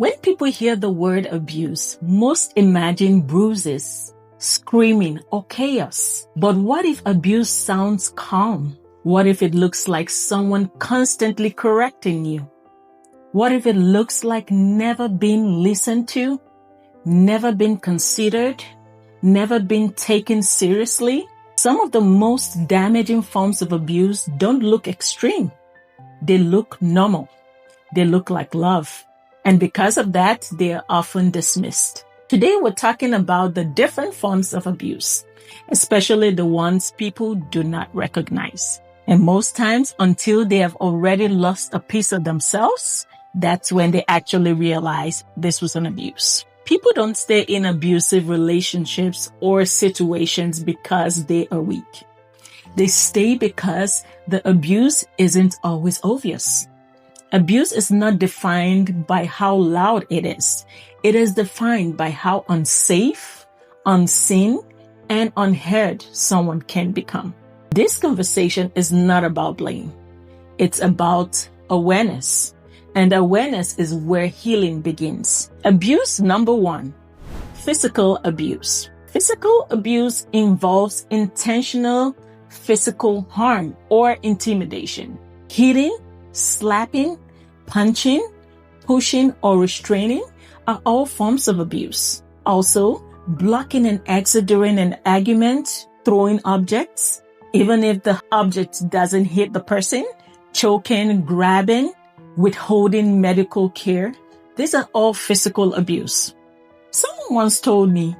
When people hear the word abuse, most imagine bruises, screaming, or chaos. But what if abuse sounds calm? What if it looks like someone constantly correcting you? What if it looks like never being listened to, never been considered, never been taken seriously? Some of the most damaging forms of abuse don't look extreme. They look normal. They look like love. And because of that, they are often dismissed. Today, we're talking about the different forms of abuse, especially the ones people do not recognize. And most times, until they have already lost a piece of themselves, that's when they actually realize this was an abuse. People don't stay in abusive relationships or situations because they are weak. They stay because the abuse isn't always obvious. Abuse is not defined by how loud it is. It is defined by how unsafe, unseen, and unheard someone can become. This conversation is not about blame. It's about awareness. And awareness is where healing begins. Abuse number 1, physical abuse. Physical abuse involves intentional physical harm or intimidation. Hitting, slapping, punching, pushing, or restraining are all forms of abuse. Also, blocking an exit during an argument, throwing objects, even if the object doesn't hit the person, choking, grabbing, withholding medical care. These are all physical abuse. Someone once told me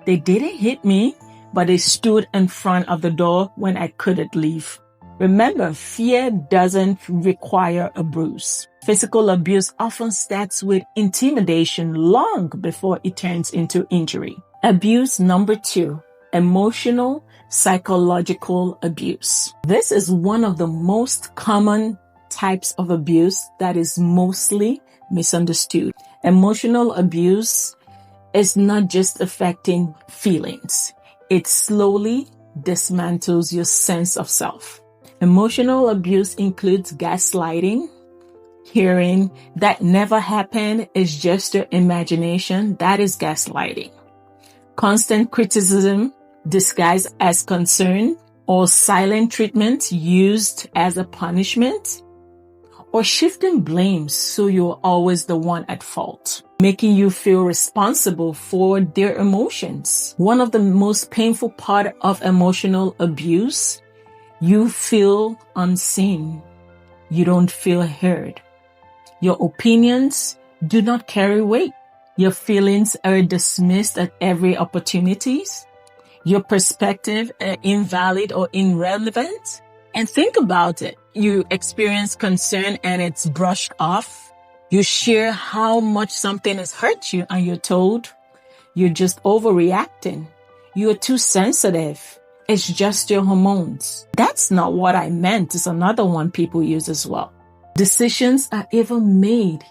they didn't hit me, but they stood in front of the door when I couldn't leave. Remember, fear doesn't require a bruise. Physical abuse often starts with intimidation long before it turns into injury. Abuse number 2, emotional, psychological abuse. This is one of the most common types of abuse that is mostly misunderstood. Emotional abuse is not just affecting feelings. It slowly dismantles your sense of self. Emotional abuse includes gaslighting, hearing that never happened, is just your imagination. That is gaslighting. Constant criticism disguised as concern, or silent treatment used as a punishment, or shifting blame so you're always the one at fault, making you feel responsible for their emotions. One of the most painful part of emotional abuse, you feel unseen. You don't feel heard. Your opinions do not carry weight. Your feelings are dismissed at every opportunity. Your perspective are invalid or irrelevant. And think about it. You experience concern and it's brushed off. You share how much something has hurt you and you're told you're just overreacting. You're too sensitive. It's just your hormones. That's not what I meant. It's another one people use as well. Decisions are even made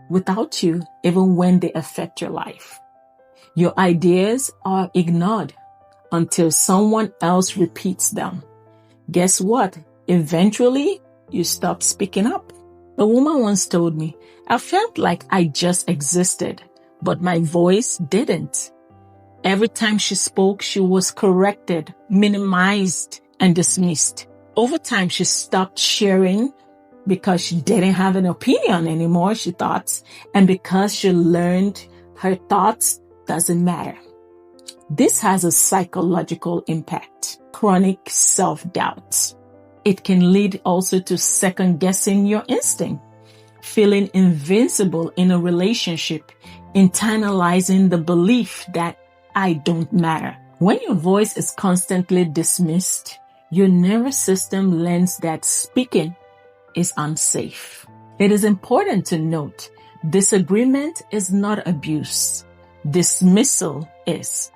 without you, even when they affect your life. Your ideas are ignored until someone else repeats them. Guess what? Eventually, you stop speaking up. A woman once told me, I felt like I just existed, but my voice didn't. Every time she spoke, she was corrected, minimized, and dismissed. Over time, she stopped sharing because she didn't have an opinion anymore, she thought, and because she learned her thoughts doesn't matter. This has a psychological impact, chronic self-doubt. It can lead also to second-guessing your instinct, feeling invincible in a relationship, internalizing the belief that I don't matter. When your voice is constantly dismissed, your nervous system learns that speaking is unsafe. It is important to note, disagreement is not abuse. Dismissal is.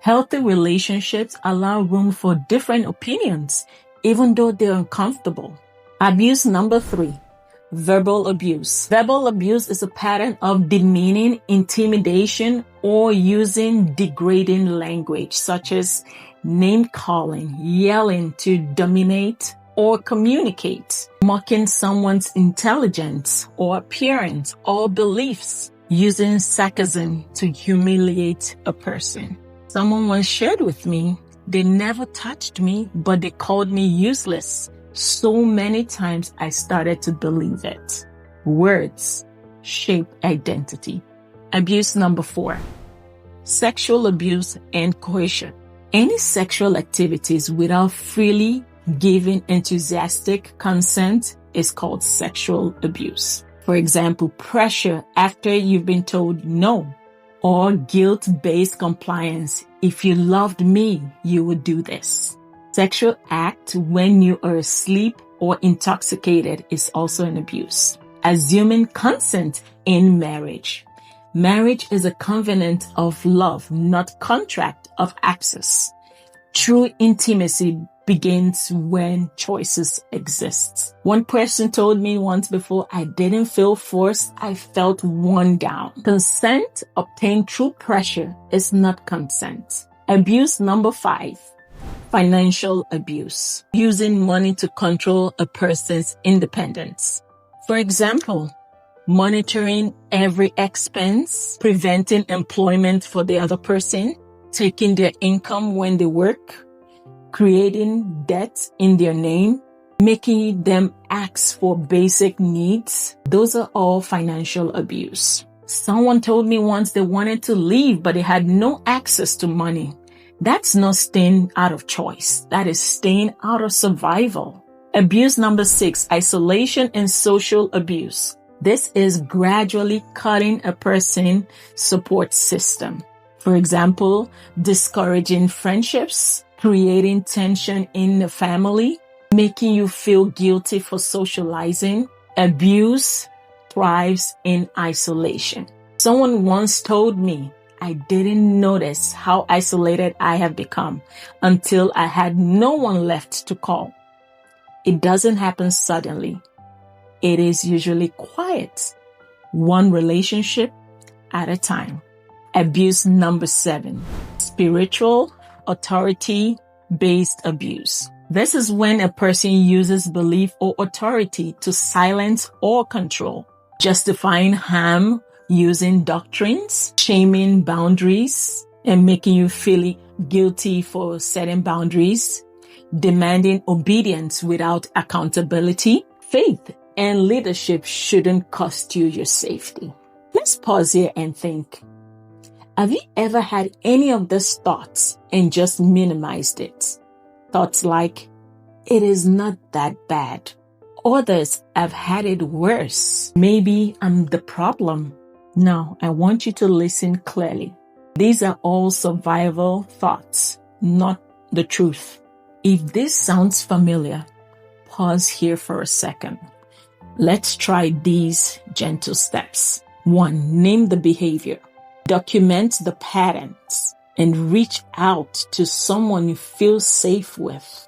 Healthy relationships allow room for different opinions, even though they're uncomfortable. Abuse number 3, verbal abuse. Verbal abuse is a pattern of demeaning, intimidation, or using degrading language, such as name-calling, yelling to dominate or communicate, mocking someone's intelligence or appearance or beliefs, using sarcasm to humiliate a person. Someone once shared with me, they never touched me, but they called me useless. So many times I started to believe it. Words shape identity. Abuse number 4. Sexual abuse and coercion. Any sexual activities without freely giving enthusiastic consent is called sexual abuse. For example, pressure after you've been told no, or guilt-based compliance. If you loved me, you would do this. Sexual act when you are asleep or intoxicated is also an abuse. Assuming consent in marriage. Marriage is a covenant of love, not contract of access. True intimacy begins when choices exist. One person told me once before, I didn't feel forced, I felt worn down. Consent obtained through pressure is not consent. Abuse number 5. Financial abuse. Using money to control a person's independence. For example, monitoring every expense, preventing employment for the other person, taking their income when they work, creating debt in their name, making them ask for basic needs. Those are all financial abuse. Someone told me once they wanted to leave, but they had no access to money. That's not staying out of choice. That is staying out of survival. Abuse number 6, isolation and social abuse. This is gradually cutting a person's support system. For example, discouraging friendships, creating tension in the family, making you feel guilty for socializing. Abuse thrives in isolation. Someone once told me, I didn't notice how isolated I have become until I had no one left to call. It doesn't happen suddenly. It is usually quiet, one relationship at a time. Abuse number 7, spiritual authority-based abuse. This is when a person uses belief or authority to silence or control, justifying harm using doctrines, shaming boundaries, and making you feel guilty for setting boundaries, demanding obedience without accountability. Faith and leadership shouldn't cost you your safety. Let's pause here and think. Have you ever had any of these thoughts and just minimized it? Thoughts like, it is not that bad. Others have had it worse. Maybe I'm the problem. Now, I want you to listen clearly. These are all survival thoughts, not the truth. If this sounds familiar, pause here for a second. Let's try these gentle steps. 1. Name the behavior. Document the patterns and reach out to someone you feel safe with.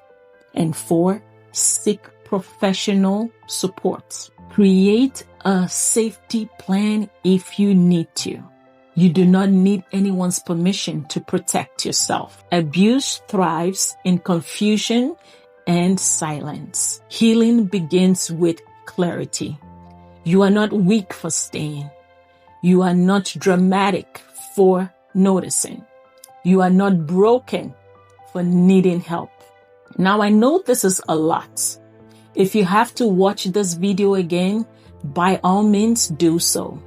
And 4. Seek professional support. Create a safety plan if you need to. You do not need anyone's permission to protect yourself. Abuse thrives in confusion and silence. Healing begins with clarity. You are not weak for staying. You are not dramatic for noticing. You are not broken for needing help. Now, I know this is a lot. If you have to watch this video again, by all means do so.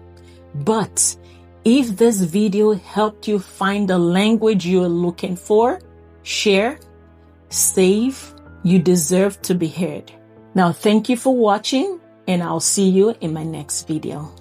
But if this video helped you find the language you're looking for, share, save. You deserve to be heard. Now, thank you for watching, and I'll see you in my next video.